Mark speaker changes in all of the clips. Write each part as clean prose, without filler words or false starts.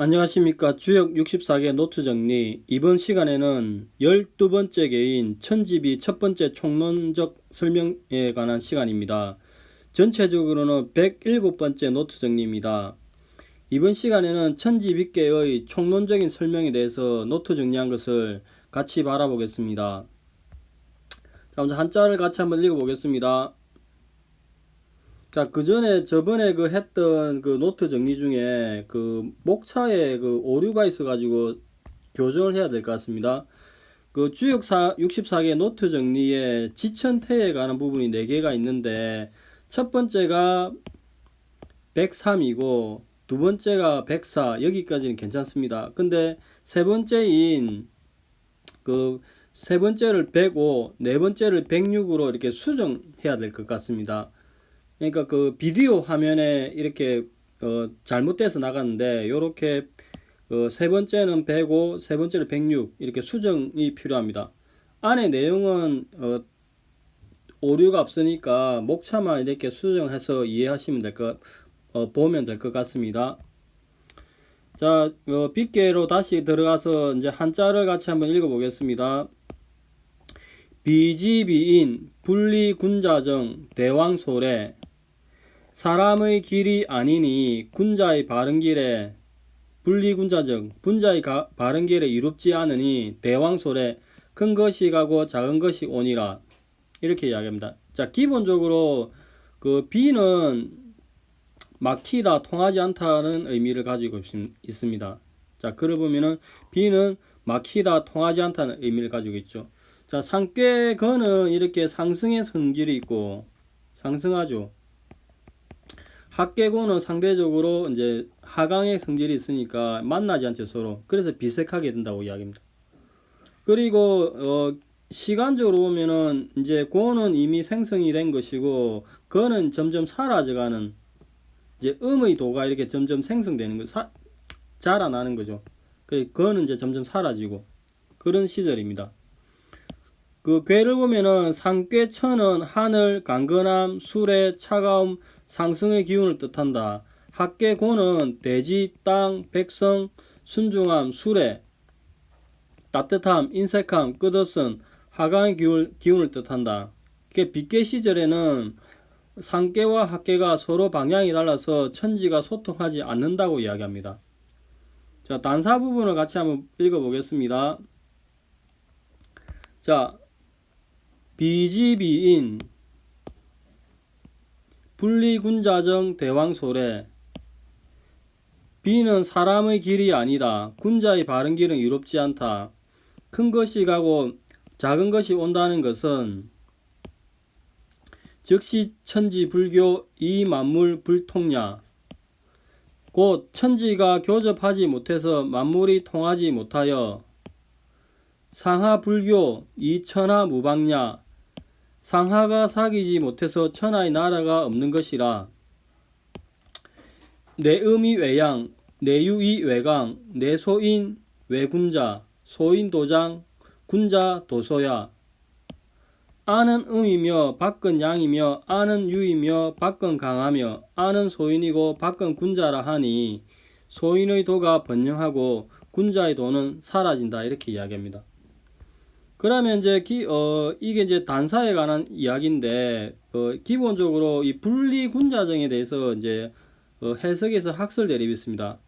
Speaker 1: 안녕하십니까. 주역 64개 노트 정리. 이번 시간에는 12번째 개인 천지비 첫 번째 총론적 설명에 관한 시간입니다. 전체적으로는 107번째 노트 정리입니다. 이번 시간에는 천지비계의 총론적인 설명에 대해서 노트 정리한 것을 같이 바라보겠습니다. 자, 먼저 한자를 같이 한번 읽어보겠습니다. 자, 저번에 했던 노트 정리 중에 목차에 오류가 있어가지고 교정을 해야 될 것 같습니다. 주역 64개 노트 정리에 지천태에 관한 부분이 4개가 있는데, 첫 번째가 103이고, 두 번째가 104, 여기까지는 괜찮습니다. 근데 세 번째를 105, 네 번째를 106으로 이렇게 수정해야 될 것 같습니다. 그러니까 비디오 화면에 이렇게 잘못돼서 나갔는데, 요렇게 세 번째는 105, 세 번째는 106 이렇게 수정이 필요합니다. 안에 내용은 오류가 없으니까 목차만 이렇게 수정해서 이해하시면 보면 될 것 같습니다. 자, 빗계로 다시 들어가서 이제 한자를 같이 한번 읽어보겠습니다. 비지비인 분리군자정 대왕소래 사람의 길이 아니니 군자의 바른 길에 분리군자정 분자의 바른 길에 이롭지 않으니 대왕소래 큰 것이 가고 작은 것이 오니라 이렇게 이야기합니다. 자, 기본적으로 비는 막히다 통하지 않다는 의미를 가지고 있습니다. 자, 그러보면은 비는 막히다 통하지 않다는 의미를 가지고 있죠. 자, 상꾀거는 이렇게 상승의 성질이 있고 상승하죠. 합계고는 상대적으로 이제 하강의 성질이 있으니까 만나지 않죠, 서로. 그래서 비색하게 된다고 이야기합니다. 그리고 시간적으로 보면은 이제 고는 이미 생성이 된 것이고 거는 점점 사라져가는, 이제 음의 도가 이렇게 점점 생성되는 거, 자라나는 거죠. 그리고 거는 이제 점점 사라지고 그런 시절입니다. 괴를 보면은 상꾀천은 하늘, 강건함, 수레, 차가움, 상승의 기운을 뜻한다. 합계고는 대지, 땅, 백성, 순중함, 수레, 따뜻함, 인색함, 끝없음, 하강의 기운을 뜻한다. 빗계 시절에는 상계와 합계가 서로 방향이 달라서 천지가 소통하지 않는다고 이야기합니다. 자, 단사 부분을 같이 한번 읽어보겠습니다. 자, 비지비인 분리군자정 대왕소래 비는 사람의 길이 아니다. 군자의 바른 길은 이롭지 않다. 큰 것이 가고 작은 것이 온다는 것은 즉시 천지 불교 이 만물 불통야 곧 천지가 교접하지 못해서 만물이 통하지 못하여 상하 불교 이 천하 무방야 상하가 사귀지 못해서 천하의 나라가 없는 것이라. 내음이 외양, 내유이 외강, 내소인 외군자, 소인 도장, 군자 도소야. 아는 음이며 밖은 양이며 아는 유이며 밖은 강하며 아는 소인이고 밖은 군자라 하니 소인의 도가 번영하고 군자의 도는 사라진다 이렇게 이야기합니다. 그러면 이제 이게 이제 단사에 관한 이야기인데 기본적으로 이 분리군자정에 대해서 이제 해석에서 학설 대립이 있습니다.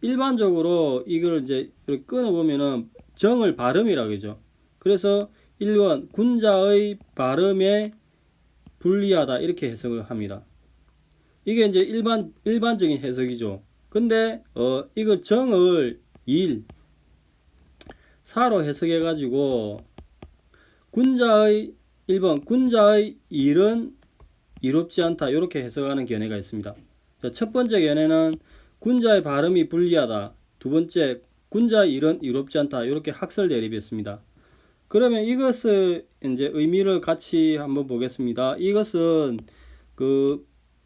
Speaker 1: 일반적으로 이걸 이제 이렇게 끊어보면은 정을 발음이라고 하죠. 그래서 1번 군자의 발음에 불리하다 이렇게 해석을 합니다. 이게 이제 일반적인 해석이죠. 근데 이거 정을 4로 해석해 가지고 1번 군자의 일은 이롭지 않다 이렇게 해석하는 견해가 있습니다. 자, 첫 번째 견해는 군자의 발음이 불리하다. 두 번째 군자의 일은 이롭지 않다 이렇게 학설 대립했습니다. 그러면 이것을 이제 의미를 같이 한번 보겠습니다. 이것은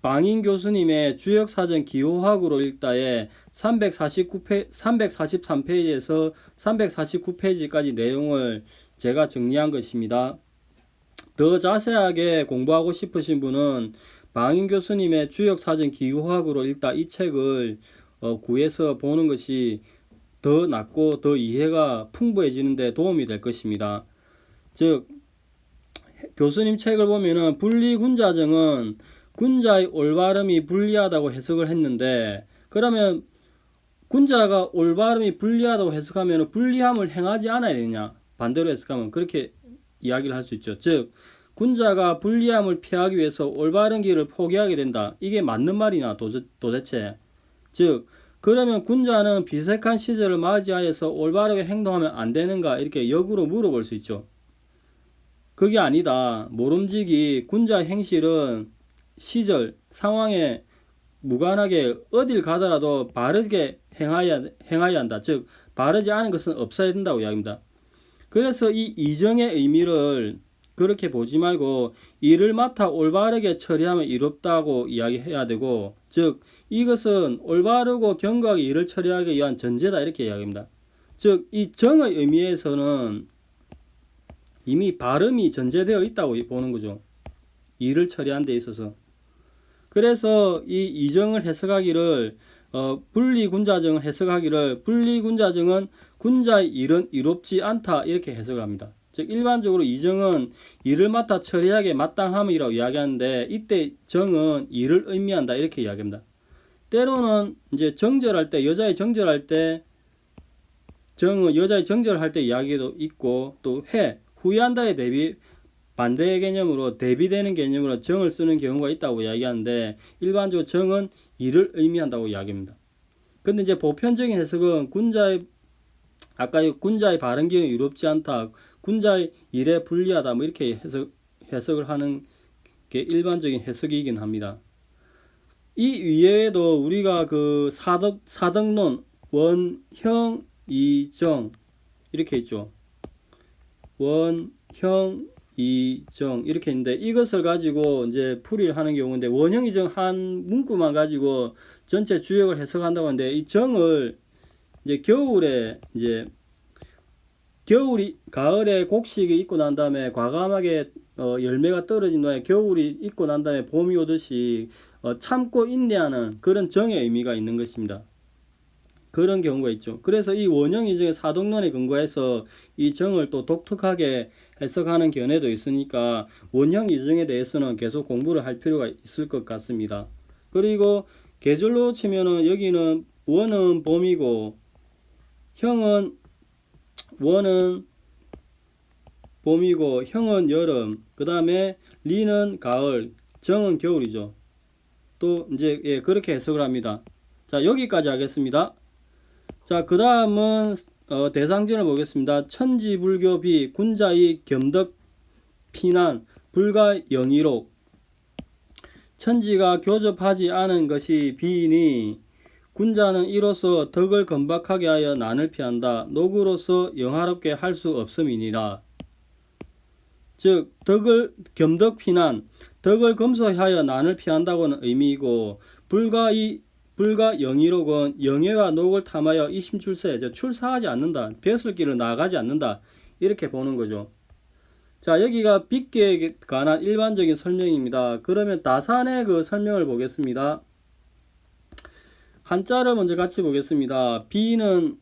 Speaker 1: 방인 교수님의 주역사전 기호학으로 읽다에 343페이지에서 349페이지까지 내용을 제가 정리한 것입니다. 더 자세하게 공부하고 싶으신 분은 방인 교수님의 주역사전 기호학으로 읽다 이 책을 구해서 보는 것이 더 낫고 더 이해가 풍부해지는데 도움이 될 것입니다. 즉 교수님 책을 보면은 분리군자정은 군자의 올바름이 불리하다고 해석을 했는데, 그러면 군자가 올바름이 불리하다고 해석하면 불리함을 행하지 않아야 되느냐? 반대로 해석하면 그렇게 이야기를 할 수 있죠. 즉 군자가 불리함을 피하기 위해서 올바른 길을 포기하게 된다. 이게 맞는 말이나 도대체? 즉 그러면 군자는 비색한 시절을 맞이하여서 올바르게 행동하면 안 되는가? 이렇게 역으로 물어볼 수 있죠. 그게 아니다. 모름지기 군자의 행실은 시절, 상황에 무관하게 어딜 가더라도 바르게 행하여야 한다. 즉 바르지 않은 것은 없어야 된다고 이야기합니다. 그래서 이 이정의 의미를 그렇게 보지 말고 일을 맡아 올바르게 처리하면 이롭다고 이야기해야 되고, 즉 이것은 올바르고 견고하게 일을 처리하기 위한 전제다 이렇게 이야기합니다. 즉 이 정의 의미에서는 이미 발음이 전제되어 있다고 보는 거죠. 일을 처리하는 데 있어서. 그래서 이 이정을 해석하기를 분리군자정을 해석하기를 분리군자정은 군자의 일은 이롭지 않다 이렇게 해석을 합니다. 즉 일반적으로 이정은 일을 맡아 처리하게 마땅함이라고 이야기하는데, 이때 정은 일을 의미한다 이렇게 이야기합니다. 때로는 이제 정절할 때, 여자의 정절할 때 정은 여자의 정절할 때 이야기도 있고, 또 후회한다의 대비 반대의 개념으로 대비되는 개념으로 정을 쓰는 경우가 있다고 이야기하는데, 일반적으로 정은 일을 의미한다고 이야기합니다. 근데 이제 보편적인 해석은 아까 군자의 바른 길은 이롭지 않다, 군자의 일에 불리하다, 뭐 이렇게 해석을 하는 게 일반적인 해석이긴 합니다. 이 이외에도 우리가 그 사덕론, 원형, 이정 이렇게 있죠. 원형, 이정 이렇게 있는데, 이것을 가지고 이제 풀이를 하는 경우인데, 원형, 이정 한 문구만 가지고 전체 주역을 해석한다고 하는데, 이 정을 이제 가을에 곡식이 있고 난 다음에 과감하게 열매가 떨어진 후에 겨울이 있고 난 다음에 봄이 오듯이 참고 인내하는 그런 정의 의미가 있는 것입니다. 그런 경우가 있죠. 그래서 이 원형 이정의 사덕론에 근거해서 이 정을 또 독특하게 해석하는 견해도 있으니까 원형 이정에 대해서는 계속 공부를 할 필요가 있을 것 같습니다. 그리고 계절로 치면은 여기는 원은 봄이고, 원은 봄이고, 형은 여름, 그 다음에 리는 가을, 정은 겨울이죠. 또 이제 그렇게 해석을 합니다. 자, 여기까지 하겠습니다. 자, 그 다음은 대상전을 보겠습니다. 천지불교비 군자의 겸덕 피난 불가 영의록. 천지가 교접하지 않은 것이 비이니 군자는 이로써 덕을 건박하게 하여 난을 피한다. 녹으로서 영화롭게 할 수 없음이니라. 즉 겸덕 피난, 덕을 검소하여 난을 피한다고는 의미이고, 불가 영의록은 영예와 녹을 탐하여 이심출세, 출사하지 않는다, 벼슬 길을 나가지 않는다 이렇게 보는 거죠. 자, 여기가 빗계에 관한 일반적인 설명입니다. 그러면 다산의 그 설명을 보겠습니다. 한자를 먼저 같이 보겠습니다. 비는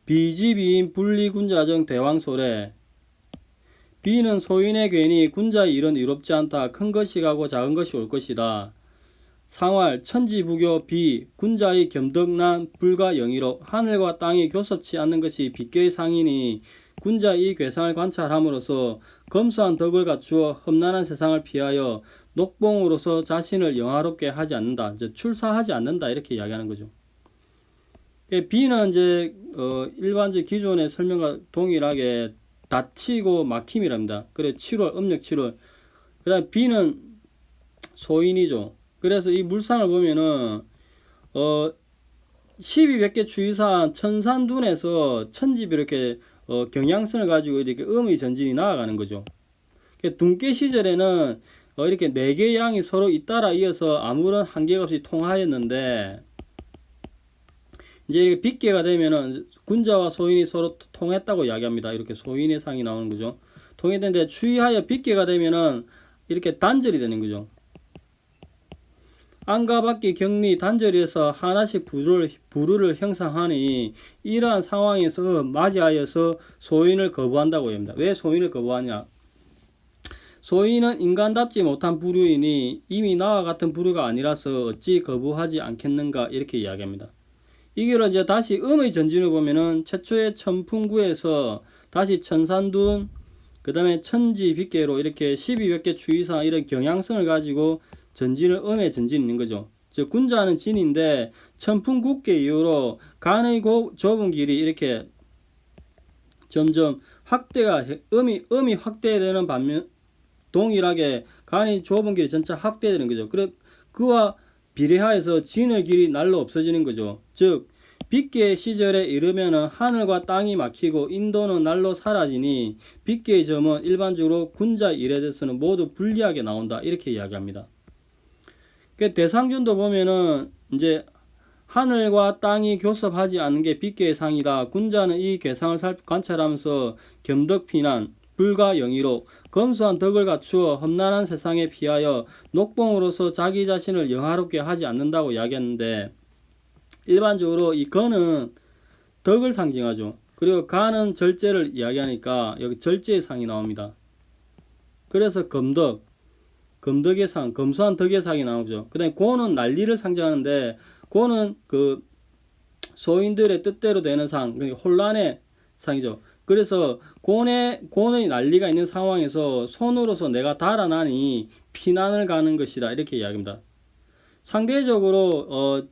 Speaker 1: 비지비인 분리군자정 대왕소래. 비는 소인의 괜히 군자의 일은 이롭지 않다. 큰 것이 가고 작은 것이 올 것이다. 상활 천지부교 비 군자의 겸덕난 불가 영의록. 하늘과 땅이 교섭치 않는 것이 빗계의 상이니 군자의 괴상을 관찰함으로써 검소한 덕을 갖추어 험난한 세상을 피하여 녹봉으로서 자신을 영화롭게 하지 않는다. 이제 출사하지 않는다 이렇게 이야기하는 거죠. 비는 이제 일반적 기존의 설명과 동일하게 다치고 막힘이랍니다. 그래 7월 음력 7월. 그다음 비는 소인이죠. 그래서 이 물상을 보면은 1200개 추위산 천산둔에서 천집이 이렇게 경향선을 가지고 이렇게 음의 전진이 나아가는 거죠. 둔께 시절에는 이렇게 4개의 양이 서로 잇따라 이어서 아무런 한계가 없이 통하였는데, 이제 이렇게 빗계가 되면은 군자와 소인이 서로 통했다고 이야기합니다. 이렇게 소인의 상이 나오는 거죠. 통했는데 추위하여 빗계가 되면은 이렇게 단절이 되는 거죠. 안과 밖의 격리 단절해서 하나씩 부류를 형성하니 이러한 상황에서 맞이하여서 소인을 거부한다고 합니다. 왜 소인을 거부하냐? 소인은 인간답지 못한 부류이니 이미 나와 같은 부류가 아니라서 어찌 거부하지 않겠는가 이렇게 이야기합니다. 이게로 이제 다시 음의 전진을 보면은 최초의 천풍구에서 다시 천산둔 그 다음에 천지빗계로 이렇게 12몇 개 추이사 이런 경향성을 가지고 전진을 음의 전진이 있는 거죠. 즉 군자는 진인데 천풍국계 이후로 간의 좁은 길이 이렇게 점점 확대가 음이 확대되는 반면 동일하게 간의 좁은 길이 전체 확대되는 거죠. 그와 비례하여서 진의 길이 날로 없어지는 거죠. 즉 빗계 시절에 이르면은 하늘과 땅이 막히고 인도는 날로 사라지니 빗계의 점은 일반적으로 군자 일에 대해서는 모두 불리하게 나온다 이렇게 이야기합니다. 대상준도 보면은 이제 하늘과 땅이 교섭하지 않는 게 빗계의 상이다. 군자는 이 괴상을 관찰하면서 겸덕피난 불과 영의로 검소한 덕을 갖추어 험난한 세상에 피하여 녹봉으로서 자기 자신을 영화롭게 하지 않는다고 이야기했는데 일반적으로 이 건은 덕을 상징하죠. 그리고 간은 절제를 이야기하니까 여기 절제의 상이 나옵니다. 그래서 검덕의 상, 검소한 덕의 상이 나오죠. 그 다음에 고는 난리를 상징하는데 고는 그 소인들의 뜻대로 되는 상, 그러니까 혼란의 상이죠. 그래서 곤의 난리가 있는 상황에서 손으로서 내가 달아나니 피난을 가는 것이다 이렇게 이야기합니다. 상대적으로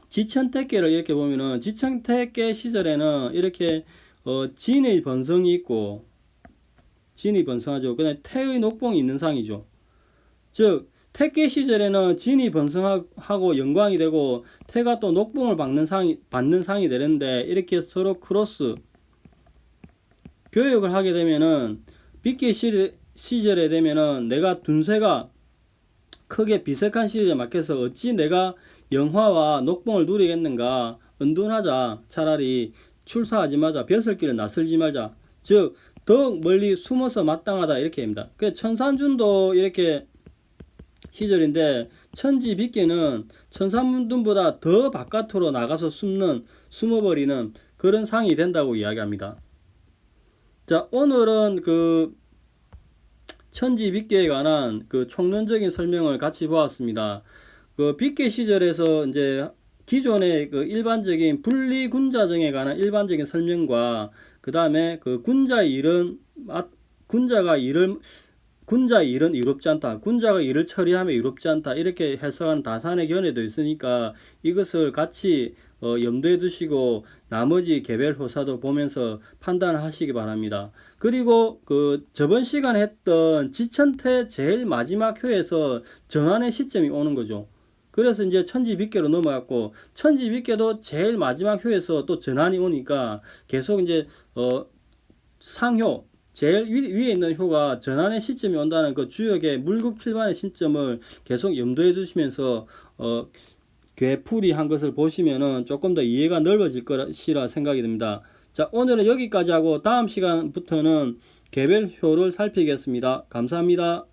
Speaker 1: 지천택계를 이렇게 보면은 지천택계 시절에는 이렇게 진의 번성이 있고 진이 번성하죠. 그다음에 태의 녹봉이 있는 상이죠. 즉 택계 시절에는 진이 번성하고 영광이 되고 태가 또 녹봉을 받는 상이 되는데 이렇게 서로 크로스 교육을 하게 되면은 빗계 시절에 되면은 내가 둔세가 크게 비색한 시절에 막혀서 어찌 내가 영화와 녹봉을 누리겠는가. 은둔하자. 차라리 출사하지 마자. 벼슬길을 나설지 말자. 즉 더욱 멀리 숨어서 마땅하다 이렇게 합니다. 그래서 천산준도 이렇게 시절인데 천지빗계는 천산둔보다 더 바깥으로 나가서 숨어버리는 그런 상이 된다고 이야기합니다. 자, 오늘은 그 천지빗계에 관한 그 총론적인 설명을 같이 보았습니다. 그 빗계 시절에서 이제 기존의 그 일반적인 분리군자정에 관한 일반적인 설명과 그 다음에 그 군자의 일은 이롭지 않다. 군자가 일을 처리하면 이롭지 않다. 이렇게 해석하는 다산의 견해도 있으니까 이것을 같이 염두에 두시고 나머지 개별 호사도 보면서 판단을 하시기 바랍니다. 그리고 그 저번 시간에 했던 지천태 제일 마지막 회에서 전환의 시점이 오는 거죠. 그래서 이제 천지빗계로 넘어갔고 천지빗계도 제일 마지막 효에서 또 전환이 오니까 계속 이제 상효 제일 위에 있는 효가 전환의 시점이 온다는 그 주역의 물급필반의 시점을 계속 염두해 주시면서 괴풀이 한 것을 보시면은 조금 더 이해가 넓어질 것이라 생각이 듭니다. 자, 오늘은 여기까지 하고 다음 시간부터는 개별 효를 살피겠습니다. 감사합니다.